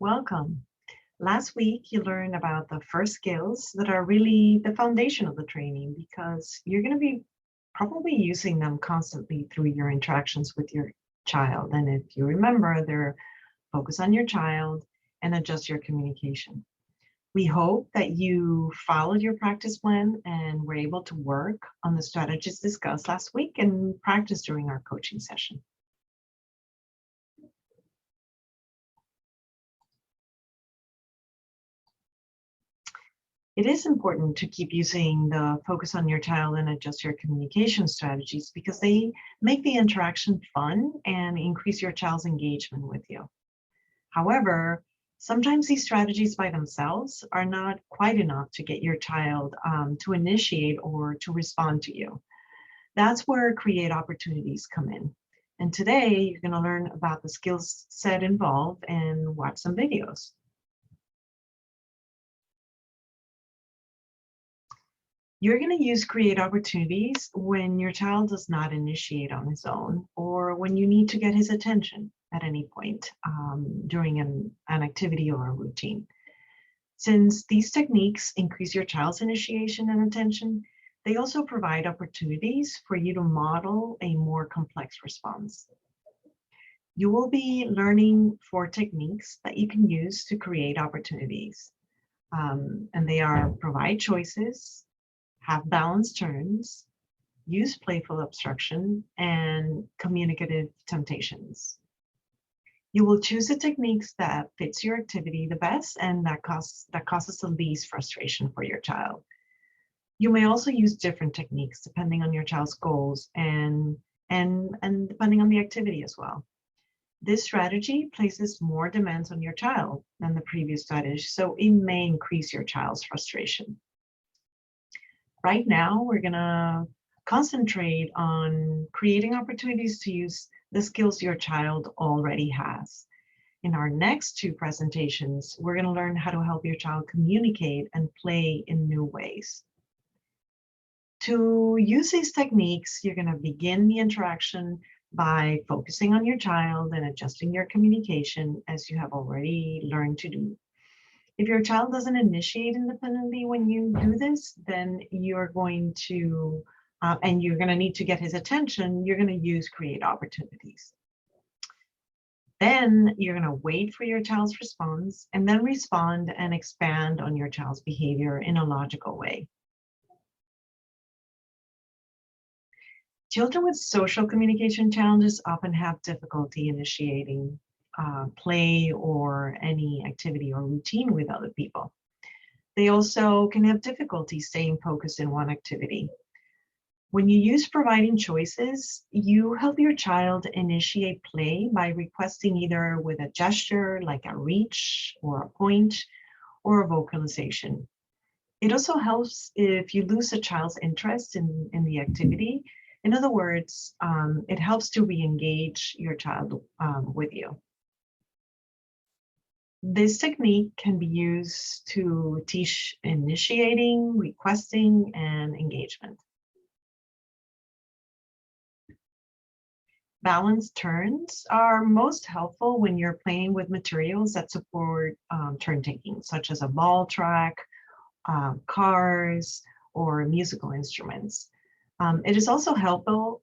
Welcome. Last week, you learned about the first skills that are really the foundation of the training because you're going to be probably using them constantly through your interactions with your child. And if you remember, they're focus on your child and adjust your communication. We hope that you followed your practice plan and were able to work on the strategies discussed last week and practice during our coaching session. It is important to keep using the focus on your child and adjust your communication strategies because they make the interaction fun and increase your child's engagement with you. However, sometimes these strategies by themselves are not quite enough to get your child to initiate or to respond to you. That's where create opportunities come in. And today you're going to learn about the skills set involved and watch some videos. You're going to use create opportunities when your child does not initiate on his own or when you need to get his attention at any point during an activity or a routine. Since these techniques increase your child's initiation and attention, they also provide opportunities for you to model a more complex response. You will be learning 4 techniques that you can use to create opportunities. And they are provide choices, have balanced turns, use playful obstruction, and communicative temptations. You will choose the techniques that fits your activity the best and that causes the least frustration for your child. You may also use different techniques depending on your child's goals and depending on the activity as well. This strategy places more demands on your child than the previous strategy, so it may increase your child's frustration. Right now, we're going to concentrate on creating opportunities to use the skills your child already has. In our next 2 presentations, we're going to learn how to help your child communicate and play in new ways. To use these techniques, you're going to begin the interaction by focusing on your child and adjusting your communication as you have already learned to do. If your child doesn't initiate independently when you do this, then you're going to, and you're going to need to get his attention, you're going to use create opportunities. Then you're going to wait for your child's response and then respond and expand on your child's behavior in a logical way. Children with social communication challenges often have difficulty initiating play or any activity or routine with other people. They also can have difficulty staying focused in one activity. When you use providing choices, you help your child initiate play by requesting either with a gesture like a reach or a point or a vocalization. It also helps if you lose a child's interest in the activity. In other words, it helps to re-engage your child with you. This technique can be used to teach initiating, requesting, and engagement. Balanced turns are most helpful when you're playing with materials that support turn taking, such as a ball track, cars, or musical instruments. It is also helpful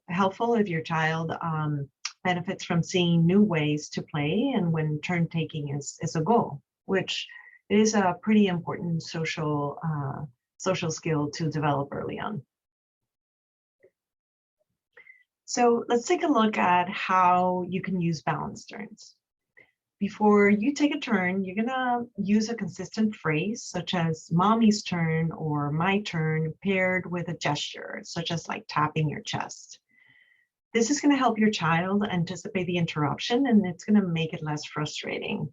if your child benefits from seeing new ways to play and when turn taking is a goal, which is a pretty important social skill to develop early on. So let's take a look at how you can use balanced turns. Before you take a turn, you're gonna use a consistent phrase such as mommy's turn or my turn paired with a gesture such as like tapping your chest. This is going to help your child anticipate the interruption and it's going to make it less frustrating.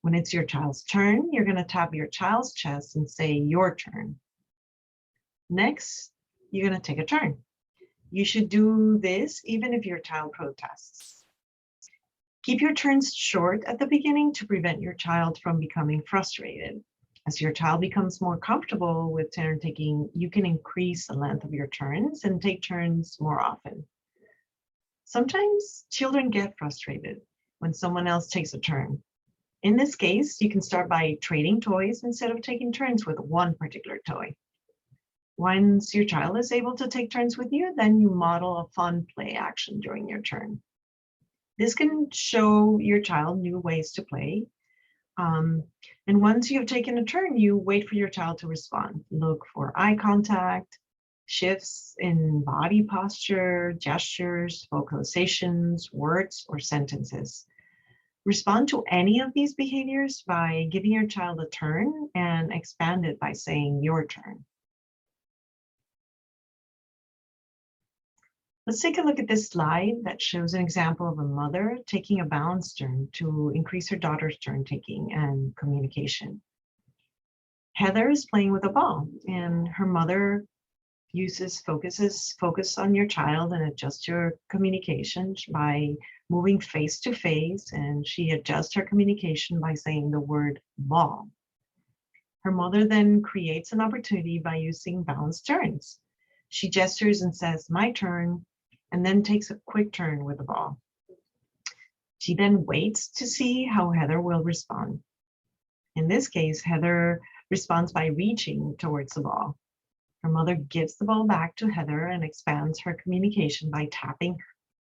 When it's your child's turn, you're going to tap your child's chest and say your turn. Next, you're going to take a turn. You should do this even if your child protests. Keep your turns short at the beginning to prevent your child from becoming frustrated. As your child becomes more comfortable with turn taking, you can increase the length of your turns and take turns more often. Sometimes children get frustrated when someone else takes a turn. In this case, you can start by trading toys instead of taking turns with one particular toy. Once your child is able to take turns with you, then you model a fun play action during your turn. This can show your child new ways to play. And once you have taken a turn, you wait for your child to respond. Look for eye contact, shifts in body posture, gestures, vocalizations, words, or sentences. Respond to any of these behaviors by giving your child a turn and expand it by saying your turn. Let's take a look at this slide that shows an example of a mother taking a balance turn to increase her daughter's turn taking and communication. Heather is playing with a ball, and her mother focus on your child and adjust your communication by moving face to face, and she adjusts her communication by saying the word ball. Her mother then creates an opportunity by using balance turns. She gestures and says, "My turn," and then takes a quick turn with the ball. She then waits to see how Heather will respond. In this case, Heather responds by reaching towards the ball. Her mother gives the ball back to Heather and expands her communication by tapping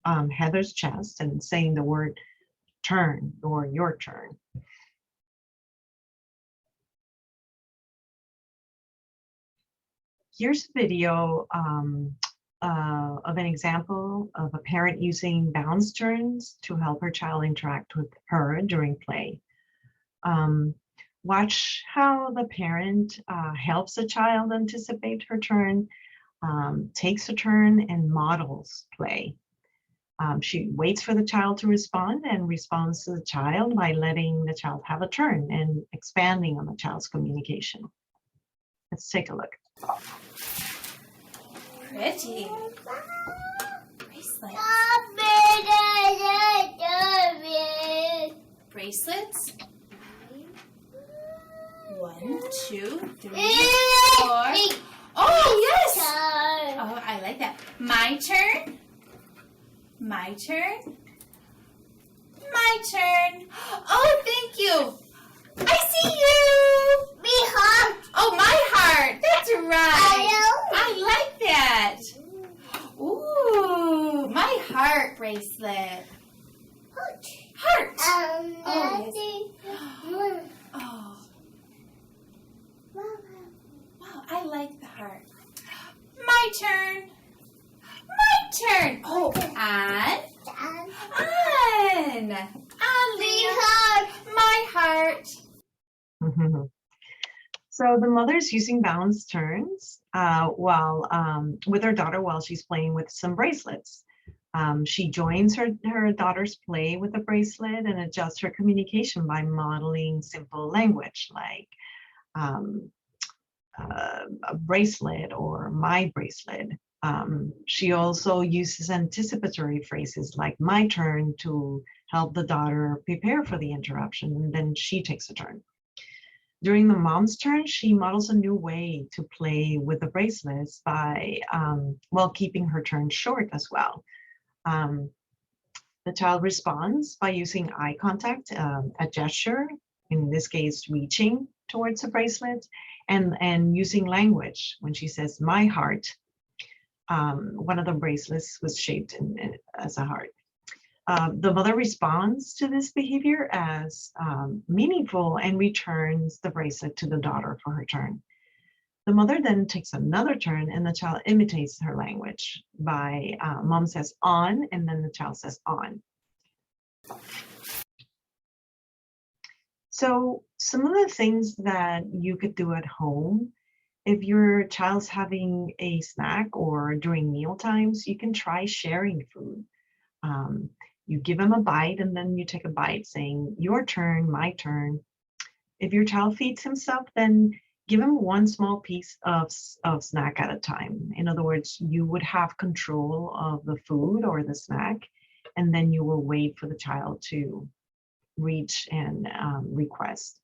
Heather's chest and saying the word turn or your turn. Here's a video of an example of a parent using balance turns to help her child interact with her during play. Watch how the parent helps the child anticipate her turn, takes a turn, and models play. She waits for the child to respond and responds to the child by letting the child have a turn and expanding on the child's communication. Let's take a look. Pretty. Bracelets. Bracelets. 1, 2, 3, 4. Oh, yes. Oh, I like that. My turn. My turn. My turn. Oh, thank you. I see you. Me heart. Oh, my heart. That's right. I like that. Ooh, my heart bracelet. Heart. Oh, yes. Oh. Wow, I like the heart. My turn. My turn. Oh, and my heart. So the mother's using balance turns with her daughter while she's playing with some bracelets. She joins her daughter's play with the bracelet and adjusts her communication by modeling simple language like a bracelet or my bracelet. She also uses anticipatory phrases like my turn to help the daughter prepare for the interruption, and then she takes a turn. During the mom's turn, she models a new way to play with the bracelets by while keeping her turn short as well. The child responds by using eye contact, a gesture, in this case, reaching towards the bracelet, and using language. When she says my heart, one of the bracelets was shaped as a heart. The mother responds to this behavior as meaningful and returns the bracelet to the daughter for her turn. The mother then takes another turn and the child imitates her language by mom says on and then the child says on. So some of the things that you could do at home, if your child's having a snack or during meal times, you can try sharing food. You give them a bite and then you take a bite saying your turn, my turn. If your child feeds himself, then give him one small piece of snack at a time. In other words, you would have control of the food or the snack, and then you will wait for the child to reach and request.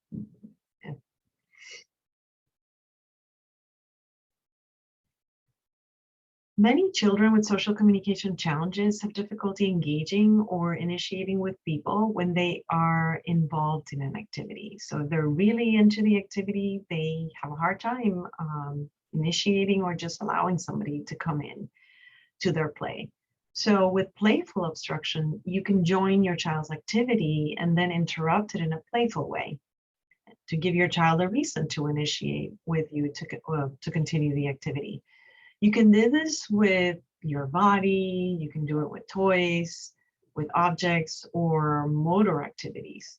Many children with social communication challenges have difficulty engaging or initiating with people when they are involved in an activity. So if they're really into the activity, they have a hard time initiating or just allowing somebody to come in to their play. So with playful obstruction, you can join your child's activity and then interrupt it in a playful way to give your child a reason to initiate with you to continue the activity. You can do this with your body, you can do it with toys, with objects, or motor activities.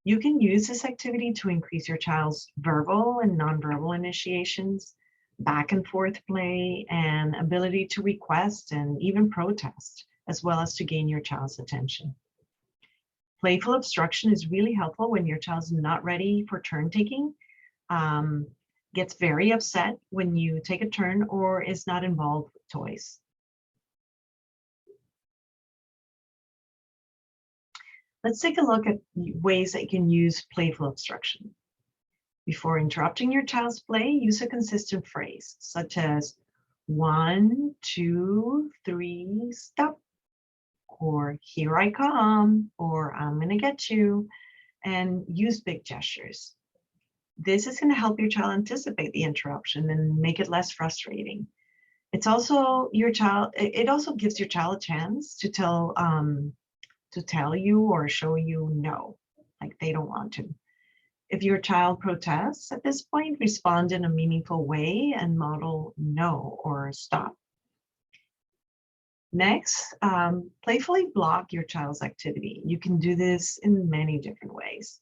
You can use this activity to increase your child's verbal and nonverbal initiations, back and forth play, and ability to request and even protest, as well as to gain your child's attention. Playful obstruction is really helpful when your child's not ready for turn taking, gets very upset when you take a turn, or is not involved with toys. Let's take a look at ways that you can use playful obstruction. Before interrupting your child's play, use a consistent phrase, such as 1, 2, 3, stop, or here I come, or I'm gonna get you, and use big gestures. This is gonna help your child anticipate the interruption and make it less frustrating. It's also it also gives your child a chance to tell you or show you no, like they don't want to. If your child protests at this point, respond in a meaningful way and model no or stop. Next, playfully block your child's activity. You can do this in many different ways.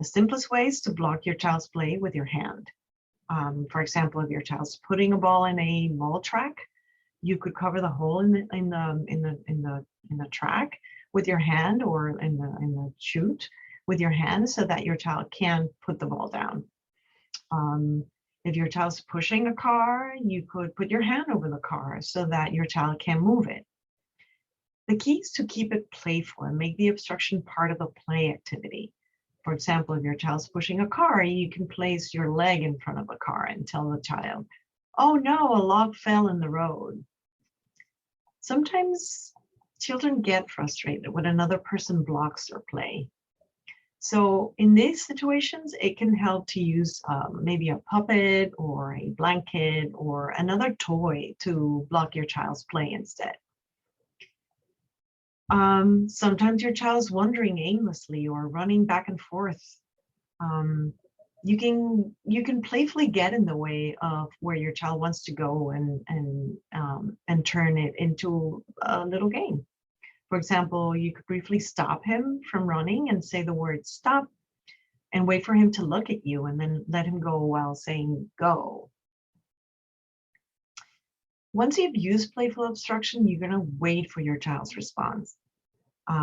The simplest way is to block your child's play with your hand. For example, if your child's putting a ball in a ball track, you could cover the hole in the track with your hand, or in the chute with your hand, so that your child can put the ball down. If your child's pushing a car, you could put your hand over the car so that your child can move it. The key is to keep it playful and make the obstruction part of the play activity. For example, if your child's pushing a car, you can place your leg in front of the car and tell the child, "Oh no, a log fell in the road." Sometimes children get frustrated when another person blocks their play. So in these situations, it can help to use maybe a puppet or a blanket or another toy to block your child's play instead. Sometimes your child's wandering aimlessly or running back and forth. You can playfully get in the way of where your child wants to go and turn it into a little game. For example, you could briefly stop him from running and say the word stop and wait for him to look at you, and then let him go while saying go. Once you've used playful obstruction, you're going to wait for your child's response.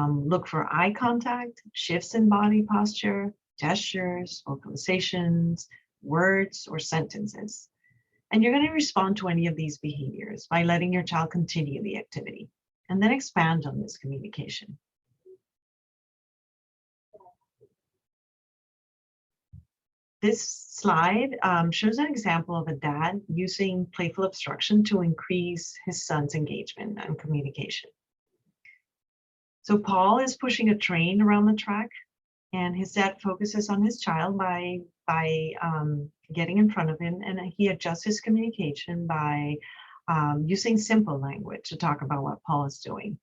Look for eye contact, shifts in body posture, gestures, vocalizations, words, or sentences. And you're going to respond to any of these behaviors by letting your child continue the activity, and then expand on this communication. This slide shows an example of a dad using playful obstruction to increase his son's engagement and communication. So Paul is pushing a train around the track, and his dad focuses on his child by getting in front of him, and he adjusts his communication by using simple language to talk about what Paul is doing.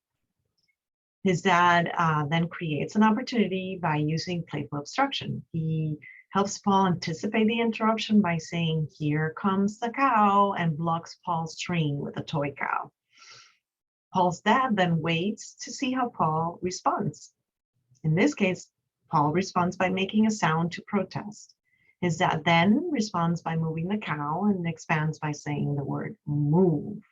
His dad then creates an opportunity by using playful obstruction. He helps Paul anticipate the interruption by saying, "Here comes the cow," and blocks Paul's train with a toy cow. Paul's dad then waits to see how Paul responds. In this case, Paul responds by making a sound to protest. His dad then responds by moving the cow and expands by saying the word move.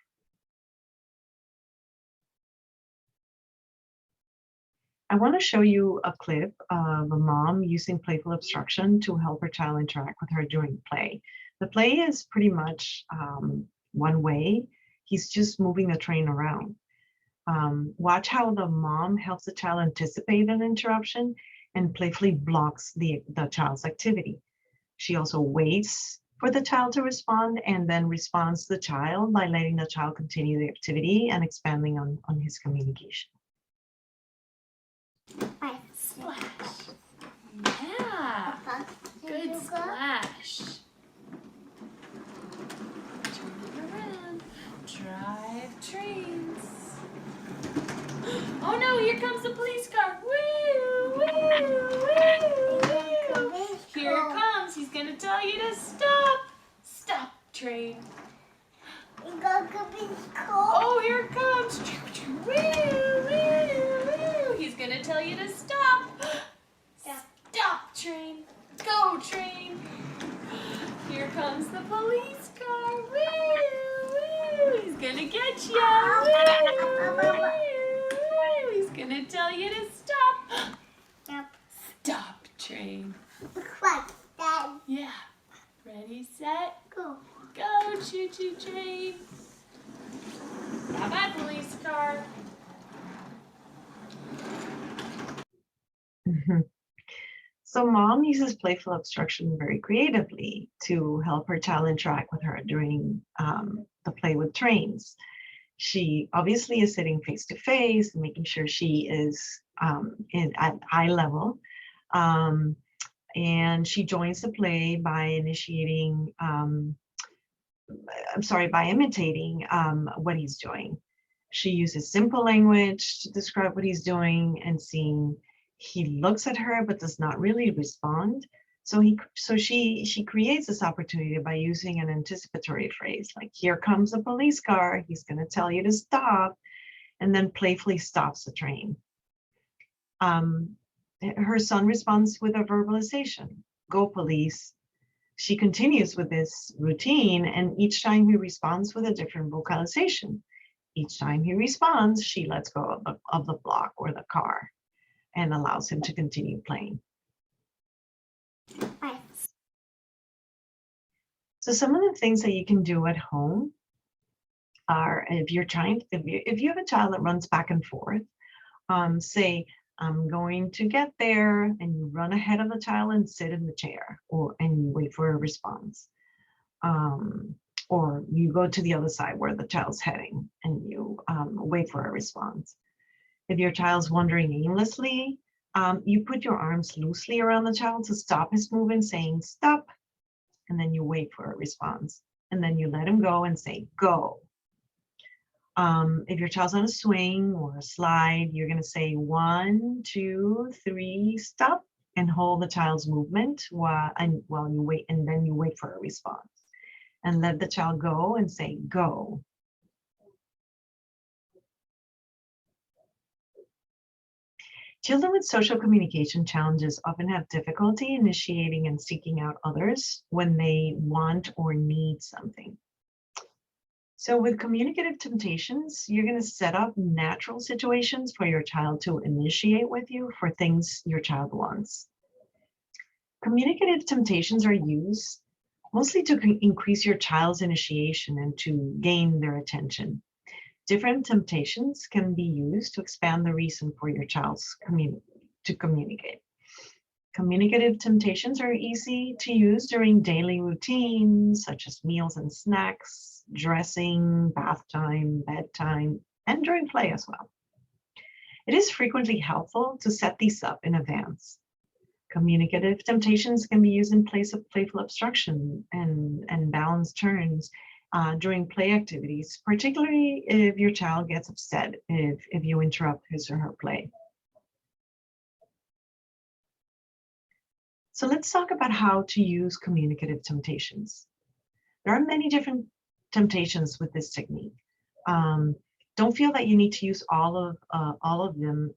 I want to show you a clip of a mom using playful obstruction to help her child interact with her during play. The play is pretty much one way. He's just moving the train around. Watch how the mom helps the child anticipate an interruption and playfully blocks the child's activity. She also waits for the child to respond, and then responds the child by letting the child continue the activity and expanding on his communication. Splash. Yeah. Good splash. Turn it around. Drive trains. Oh no, here comes the police car. Woo, woo, woo, woo. Here it comes. He's going to tell you to stop. Stop, train. Oh, here it comes. Woo, woo, woo. He's going to tell you to stop. Stop, train. Go, train. Here comes the police car. Woo, woo. He's going to get you. Woo, woo. He's going to tell you to stop. Stop, train. Yeah. Ready, set, go. Go, choo-choo train. Bye-bye, police car. So mom uses playful obstruction very creatively to help her child interact with her during the play with trains. She obviously is sitting face to face, making sure she is at eye level. And she joins the play by by imitating what he's doing. She uses simple language to describe what he's doing, and seeing he looks at her but does not really respond. So she creates this opportunity by using an anticipatory phrase like, here comes a police car, he's going to tell you to stop, and then playfully stops the train. Her son responds with a verbalization, go police. She continues with this routine, and each time he responds with a different vocalization. Each time he responds, she lets go of the block or the car and allows him to continue playing. So some of the things that you can do at home are, if you have a child that runs back and forth, say, I'm going to get there, and you run ahead of the child and sit in the chair, and you wait for a response. Or you go to the other side where the child's heading, and you wait for a response. If your child's wandering aimlessly, you put your arms loosely around the child to stop his movement, saying stop, and then you wait for a response. And then you let him go and say go. If your child's on a swing or a slide, you're going to say 1, 2, 3, stop, and hold the child's movement while you wait, and then you wait for a response. And let the child go and say go. Children with social communication challenges often have difficulty initiating and seeking out others when they want or need something. So with communicative temptations, you're going to set up natural situations for your child to initiate with you for things your child wants. Communicative temptations are used mostly to increase your child's initiation and to gain their attention. Different temptations can be used to expand the reason for your child's to communicate. Communicative temptations are easy to use during daily routines, such as meals and snacks, dressing, bath time, bedtime, and during play as well. It is frequently helpful to set these up in advance. Communicative temptations can be used in place of playful obstruction and balanced turns during play activities, particularly if your child gets upset if you interrupt his or her play. So let's talk about how to use communicative temptations. There are many different temptations with this technique. Don't feel that you need to use all of them.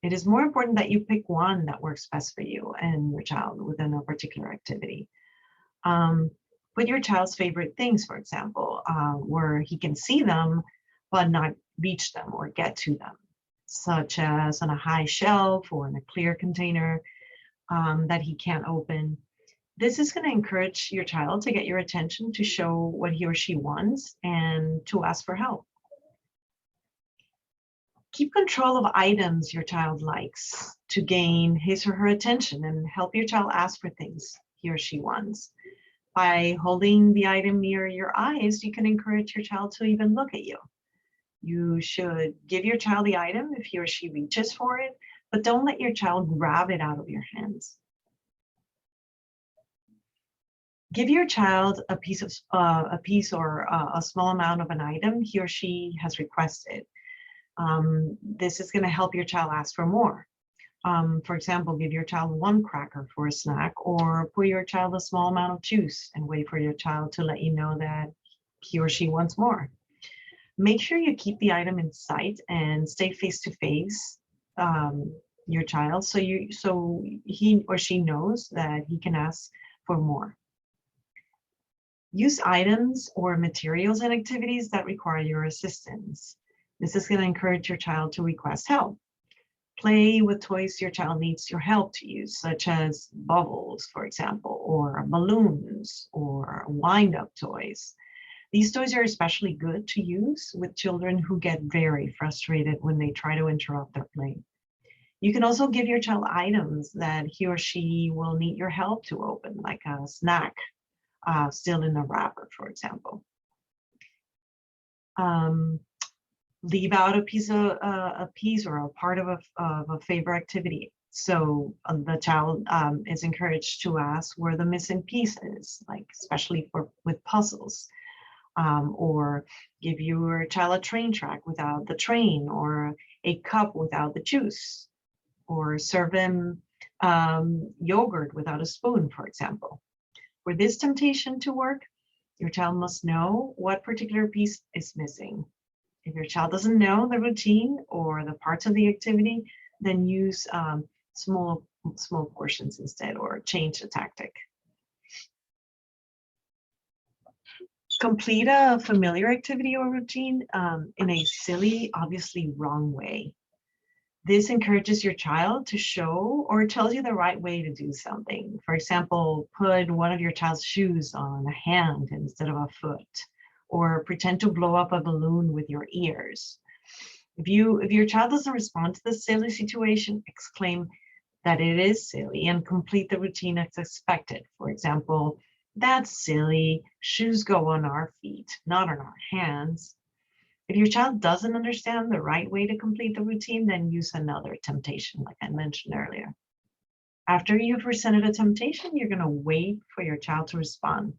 It is more important that you pick one that works best for you and your child within a particular activity. Put your child's favorite things, for example, where he can see them but not reach them or get to them, such as on a high shelf or in a clear container that he can't open. This is going to encourage your child to get your attention, to show what he or she wants, and to ask for help. Keep control of items your child likes to gain his or her attention and help your child ask for things he or she wants. By holding the item near your eyes, you can encourage your child to even look at you. You should give your child the item if he or she reaches for it, but don't let your child grab it out of your hands. Give your child a piece or a small amount of an item he or she has requested. This is going to help your child ask for more. For example, give your child one cracker for a snack, or pour your child a small amount of juice and wait for your child to let you know that he or she wants more. Make sure you keep the item in sight and stay face to face your child so he or she knows that he can ask for more. Use items or materials and activities that require your assistance. This is going to encourage your child to request help. Play with toys your child needs your help to use, such as bubbles, for example, or balloons, or wind-up toys. These toys are especially good to use with children who get very frustrated when they try to interrupt their play. You can also give your child items that he or she will need your help to open, like a snack still in the wrapper, for example. Leave out a piece or a part of a favorite activity. So the child is encouraged to ask where the missing piece is, like especially with puzzles. Or give your child a train track without the train, or a cup without the juice, or serve them yogurt without a spoon, for example. For this temptation to work, your child must know what particular piece is missing. If your child doesn't know the routine or the parts of the activity, then use small portions instead, or change the tactic. Complete a familiar activity or routine in a silly, obviously wrong way. This encourages your child to show or tells you the right way to do something. For example, put one of your child's shoes on a hand instead of a foot, or pretend to blow up a balloon with your ears. If your child doesn't respond to the silly situation, exclaim that it is silly and complete the routine as expected. For example, that's silly. Shoes go on our feet, not on our hands. If your child doesn't understand the right way to complete the routine, then use another temptation, like I mentioned earlier. After you've presented a temptation, you're going to wait for your child to respond.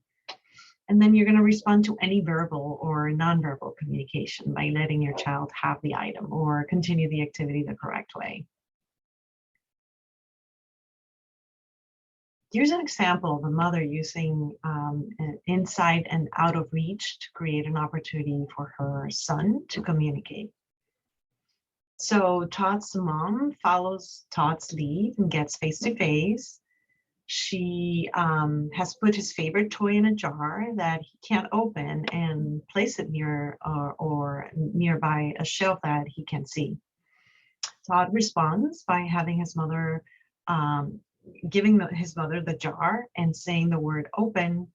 And then you're going to respond to any verbal or nonverbal communication by letting your child have the item or continue the activity the correct way. Here's an example of a mother using an inside and out of reach to create an opportunity for her son to communicate. So Todd's mom follows Todd's lead and gets face to face. She has put his favorite toy in a jar that he can't open and place it near or nearby a shelf that he can see. Todd responds by having his mother giving his mother the jar and saying the word open.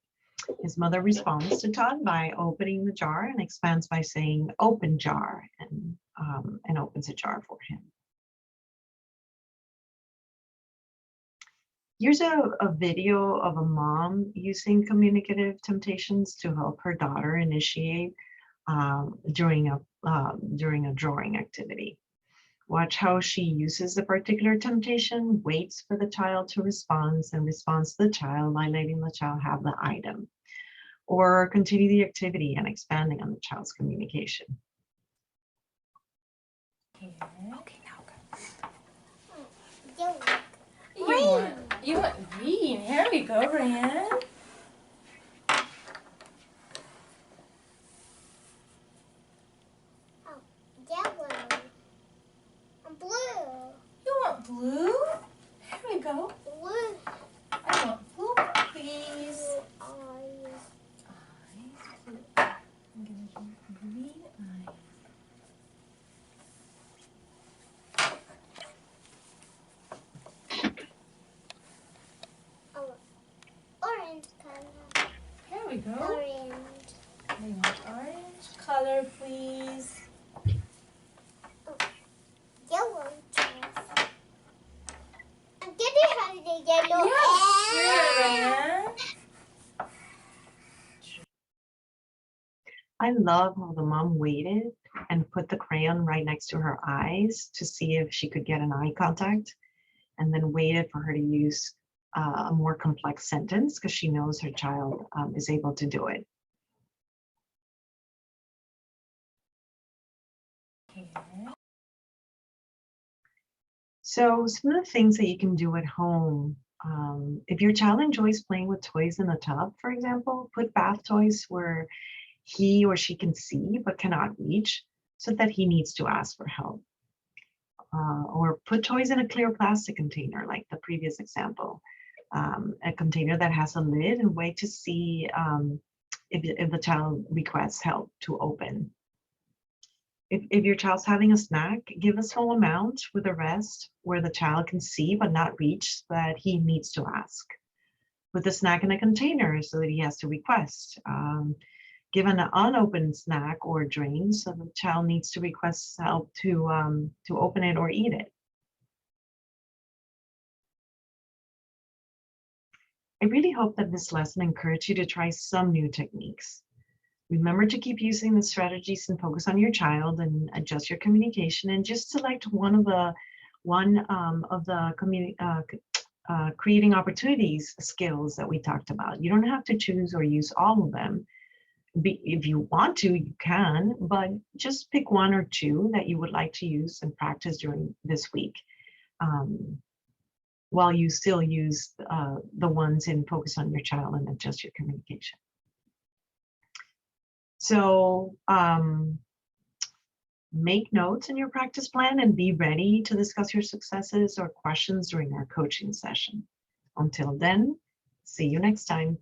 His mother responds to Todd by opening the jar and expands by saying open jar, and opens a jar for him. Here's a video of a mom using communicative temptations to help her daughter initiate during a drawing activity. Watch how she uses the particular temptation, waits for the child to respond, and responds to the child by letting the child have the item, or continue the activity and expanding on the child's communication. Okay, now go. You want green. Here we go, Ryan. Oh, yellow. Blue. You want blue? Here we go. Blue. I want blue, please. Eyes. Blue. I'm gonna do green eyes. Oh, orange color. Here we go. Orange. I want orange color, please. Yellow dress. Can you have the yellow Yeah, sure, Ryan. I love how the mom waited and put the crayon right next to her eyes to see if she could get an eye contact, and then waited for her to use a more complex sentence because she knows her child is able to do it. So some of the things that you can do at home, if your child enjoys playing with toys in the tub, for example, put bath toys where he or she can see but cannot reach so that he needs to ask for help. Or put toys in a clear plastic container, like the previous example, a container that has a lid, and wait to see if the child requests help to open. If your child's having a snack, give a small amount with the rest where the child can see but not reach so that he needs to ask. Put the snack in a container so that he has to request. Give an unopened snack or drink so the child needs to request help to open it or eat it. I really hope that this lesson encouraged you to try some new techniques. Remember to keep using the strategies and focus on your child and adjust your communication, and just select one of the creating opportunities skills that we talked about. You don't have to choose or use all of them. If you want to, you can, but just pick one or two that you would like to use and practice during this week, while you still use the ones in focus on your child and adjust your communication. So make notes in your practice plan and be ready to discuss your successes or questions during our coaching session. Until then, see you next time.